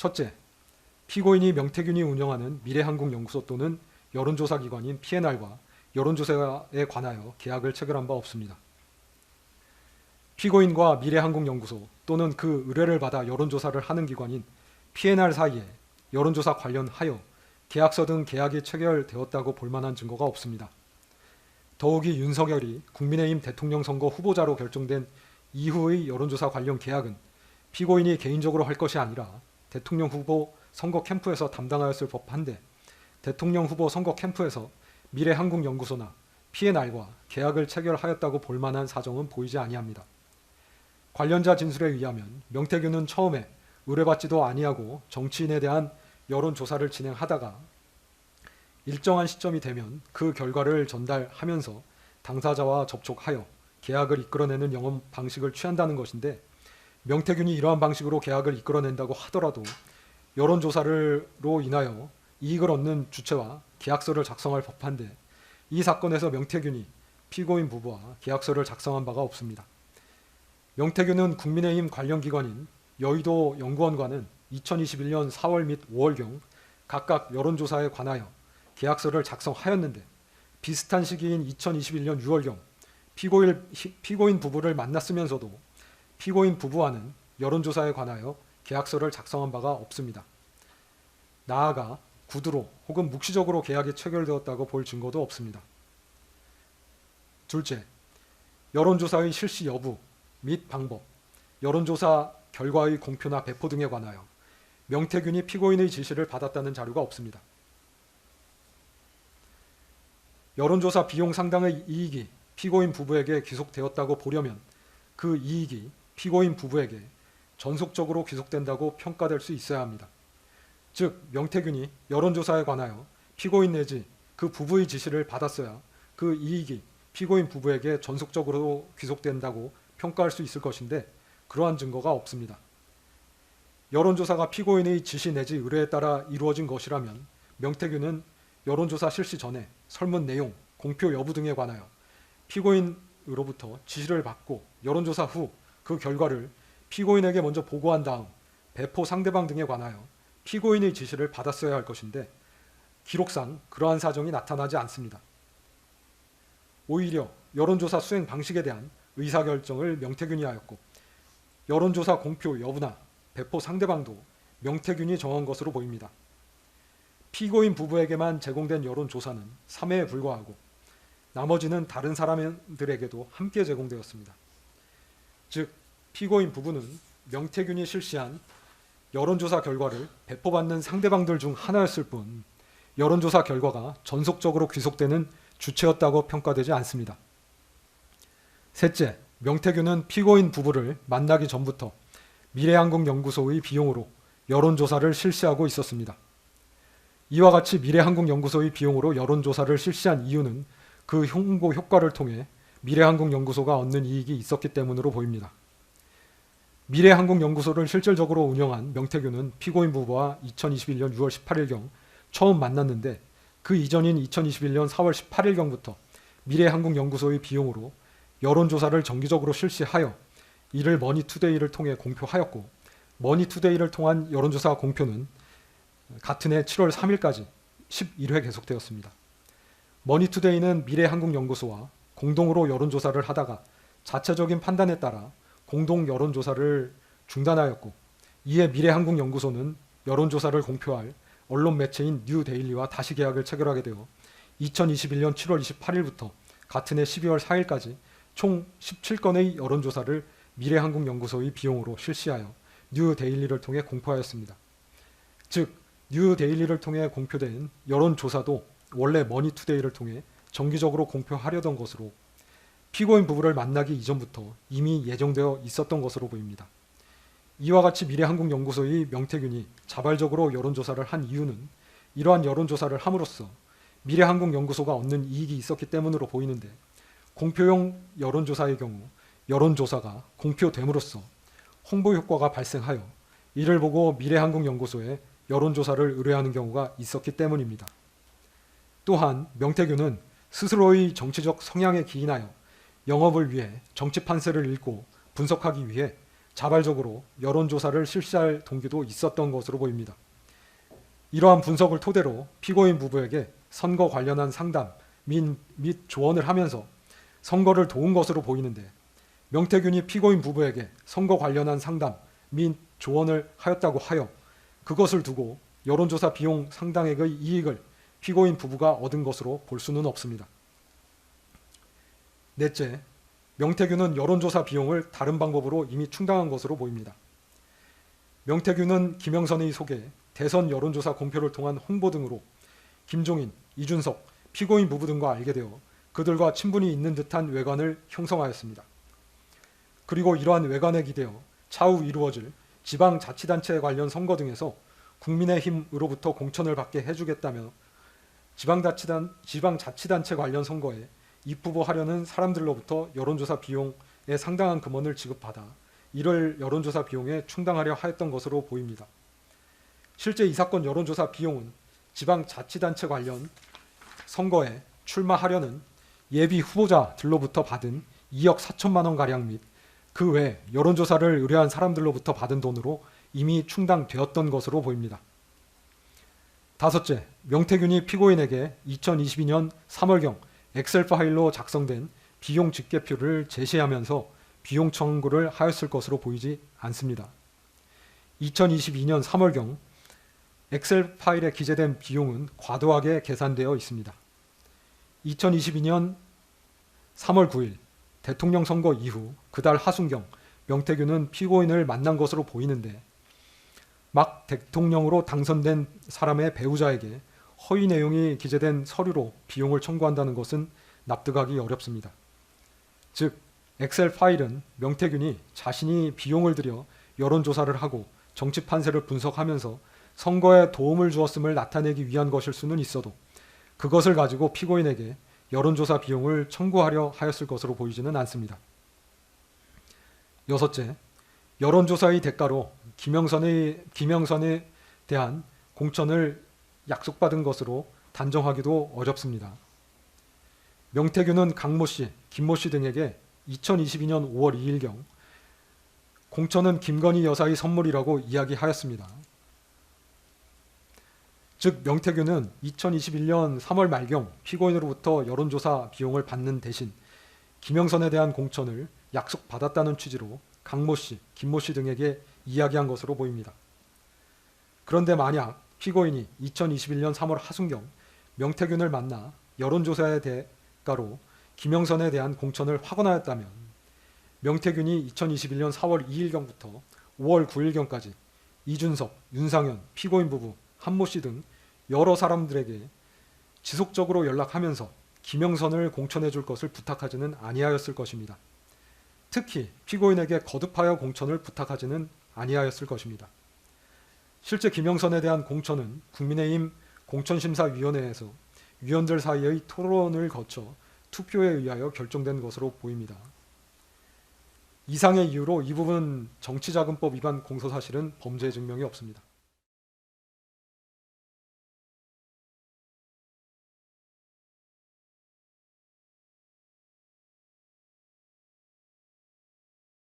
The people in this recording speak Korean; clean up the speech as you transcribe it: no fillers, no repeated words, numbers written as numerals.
첫째, 피고인이 명태균이 운영하는 미래한국연구소 또는 여론조사기관인 P&R과 여론조사에 관하여 계약을 체결한 바 없습니다. 피고인과 미래한국연구소 또는 그 의뢰를 받아 여론조사를 하는 기관인 P&R 사이에 여론조사 관련하여 계약서 등 계약이 체결되었다고 볼 만한 증거가 없습니다. 더욱이 윤석열이 국민의힘 대통령 선거 후보자로 결정된 이후의 여론조사 관련 계약은 피고인이 개인적으로 할 것이 아니라 대통령 후보 선거 캠프에서 담당하였을 법한데 대통령 후보 선거 캠프에서 미래한국연구소나 P&R과 계약을 체결하였다고 볼 만한 사정은 보이지 아니합니다. 관련자 진술에 의하면 명태균은 처음에 의뢰받지도 아니하고 정치인에 대한 여론조사를 진행하다가 일정한 시점이 되면 그 결과를 전달하면서 당사자와 접촉하여 계약을 이끌어내는 영업 방식을 취한다는 것인데, 명태균이 이러한 방식으로 계약을 이끌어낸다고 하더라도 여론조사로 인하여 이익을 얻는 주체와 계약서를 작성할 법한데 이 사건에서 명태균이 피고인 부부와 계약서를 작성한 바가 없습니다. 명태균은 국민의힘 관련 기관인 여의도 연구원과는 2021년 4월 및 5월경 각각 여론조사에 관하여 계약서를 작성하였는데 비슷한 시기인 2021년 6월경 피고인 부부를 만났으면서도 피고인 부부와는 여론조사에 관하여 계약서를 작성한 바가 없습니다. 나아가 구두로 혹은 묵시적으로 계약이 체결되었다고 볼 증거도 없습니다. 둘째, 여론조사의 실시 여부 및 방법, 여론조사 결과의 공표나 배포 등에 관하여 명태균이 피고인의 지시를 받았다는 자료가 없습니다. 여론조사 비용 상당의 이익이 피고인 부부에게 귀속되었다고 보려면 그 이익이 피고인 부부에게 전속적으로 귀속된다고 평가될 수 있어야 합니다. 즉 명태균이 여론조사에 관하여 피고인 내지 그 부부의 지시를 받았어야 그 이익이 피고인 부부에게 전속적으로 귀속된다고 평가할 수 있을 것인데 그러한 증거가 없습니다. 여론조사가 피고인의 지시 내지 의뢰에 따라 이루어진 것이라면 명태균은 여론조사 실시 전에 설문 내용, 공표 여부 등에 관하여 피고인으로부터 지시를 받고 여론조사 후 그 결과를 피고인에게 먼저 보고한 다음 배포 상대방 등에 관하여 피고인의 지시를 받았어야 할 것인데 기록상 그러한 사정이 나타나지 않습니다. 오히려 여론조사 수행 방식에 대한 의사결정을 명태균이 하였고 여론조사 공표 여부나 배포 상대방도 명태균이 정한 것으로 보입니다. 피고인 부부에게만 제공된 여론조사는 3회에 불과하고 나머지는 다른 사람들에게도 함께 제공되었습니다. 즉 피고인 부부는 명태균이 실시한 여론조사 결과를 배포받는 상대방들 중 하나였을 뿐 여론조사 결과가 전속적으로 귀속되는 주체였다고 평가되지 않습니다. 셋째, 명태균은 피고인 부부를 만나기 전부터 미래한국연구소의 비용으로 여론조사를 실시하고 있었습니다. 이와 같이 미래한국연구소의 비용으로 여론조사를 실시한 이유는 그 홍보 효과를 통해 미래한국연구소가 얻는 이익이 있었기 때문으로 보입니다. 미래한국연구소를 실질적으로 운영한 명태균은 피고인 부부와 2021년 6월 18일경 처음 만났는데 그 이전인 2021년 4월 18일경부터 미래한국연구소의 비용으로 여론조사를 정기적으로 실시하여 이를 머니투데이를 통해 공표하였고 머니투데이를 통한 여론조사 공표는 같은 해 7월 3일까지 11회 계속되었습니다. 머니투데이는 미래한국연구소와 공동으로 여론조사를 하다가 자체적인 판단에 따라 공동 여론조사를 중단하였고 이에 미래한국연구소는 여론조사를 공표할 언론 매체인 뉴데일리와 다시 계약을 체결하게 되어 2021년 7월 28일부터 같은 해 12월 4일까지 총 17건의 여론조사를 미래한국연구소의 비용으로 실시하여 뉴데일리를 통해 공표하였습니다. 즉 뉴데일리를 통해 공표된 여론조사도 원래 머니투데이를 통해 정기적으로 공표하려던 것으로 피고인 부부를 만나기 이전부터 이미 예정되어 있었던 것으로 보입니다. 이와 같이 미래한국연구소의 명태균이 자발적으로 여론조사를 한 이유는 이러한 여론조사를 함으로써 미래한국연구소가 얻는 이익이 있었기 때문으로 보이는데 공표용 여론조사의 경우 여론조사가 공표됨으로써 홍보 효과가 발생하여 이를 보고 미래한국연구소에 여론조사를 의뢰하는 경우가 있었기 때문입니다. 또한 명태균은 스스로의 정치적 성향에 기인하여 영업을 위해 정치 판세를 읽고 분석하기 위해 자발적으로 여론조사를 실시할 동기도 있었던 것으로 보입니다. 이러한 분석을 토대로 피고인 부부에게 선거 관련한 상담 및 조언을 하면서 선거를 도운 것으로 보이는데, 명태균이 피고인 부부에게 선거 관련한 상담 및 조언을 하였다고 하여 그것을 두고 여론조사 비용 상당액의 이익을 피고인 부부가 얻은 것으로 볼 수는 없습니다. 넷째, 명태균은 여론조사 비용을 다른 방법으로 이미 충당한 것으로 보입니다. 명태균은 김영선의 소개, 대선 여론조사 공표를 통한 홍보 등으로 김종인, 이준석, 피고인 부부 등과 알게 되어 그들과 친분이 있는 듯한 외관을 형성하였습니다. 그리고 이러한 외관에 기대어 차후 이루어질 지방자치단체 관련 선거 등에서 국민의힘으로부터 공천을 받게 해주겠다며 지방자치단체 관련 선거에 입후보하려는 사람들로부터 여론조사 비용에 상당한 금원을 지급받아 이를 여론조사 비용에 충당하려 하였던 것으로 보입니다. 실제 이 사건 여론조사 비용은 지방자치단체 관련 선거에 출마하려는 예비 후보자들로부터 받은 2억 4천만 원가량 및 그 외 여론조사를 의뢰한 사람들로부터 받은 돈으로 이미 충당되었던 것으로 보입니다. 다섯째, 명태균이 피고인에게 2022년 3월경 엑셀 파일로 작성된 비용 집계표를 제시하면서 비용 청구를 하였을 것으로 보이지 않습니다. 2022년 3월경 엑셀 파일에 기재된 비용은 과도하게 계산되어 있습니다. 2022년 3월 9일 대통령 선거 이후 그달 하순경 명태균은 피고인을 만난 것으로 보이는데, 막 대통령으로 당선된 사람의 배우자에게 허위 내용이 기재된 서류로 비용을 청구한다는 것은 납득하기 어렵습니다. 즉, 엑셀 파일은 명태균이 자신이 비용을 들여 여론조사를 하고 정치 판세를 분석하면서 선거에 도움을 주었음을 나타내기 위한 것일 수는 있어도 그것을 가지고 피고인에게 여론조사 비용을 청구하려 하였을 것으로 보이지는 않습니다. 여섯째, 여론조사의 대가로 김영선에 대한 공천을 약속받은 것으로 단정하기도 어렵습니다. 명태균은 강모 씨, 김모 씨 등에게 2022년 5월 2일경 공천은 김건희 여사의 선물이라고 이야기하였습니다. 즉, 명태균은 2021년 3월 말경 피고인으로부터 여론조사 비용을 받는 대신 김영선에 대한 공천을 약속받았다는 취지로 강모 씨, 김모 씨 등에게 이야기한 것으로 보입니다. 그런데 만약 피고인이 2021년 3월 하순경 명태균을 만나 여론조사의 대가로 김영선에 대한 공천을 확언하였다면, 명태균이 2021년 4월 2일경부터 5월 9일경까지 이준석, 윤상현, 피고인 부부, 한모 씨 등 여러 사람들에게 지속적으로 연락하면서 김영선을 공천해 줄 것을 부탁하지는 아니하였을 것입니다. 특히 피고인에게 거듭하여 공천을 부탁하지는 아니하였을 것입니다. 실제 김영선에 대한 공천은 국민의힘 공천심사위원회에서 위원들 사이의 토론을 거쳐 투표에 의하여 결정된 것으로 보입니다. 이상의 이유로 이 부분 정치자금법 위반 공소사실은 범죄 증명이 없습니다.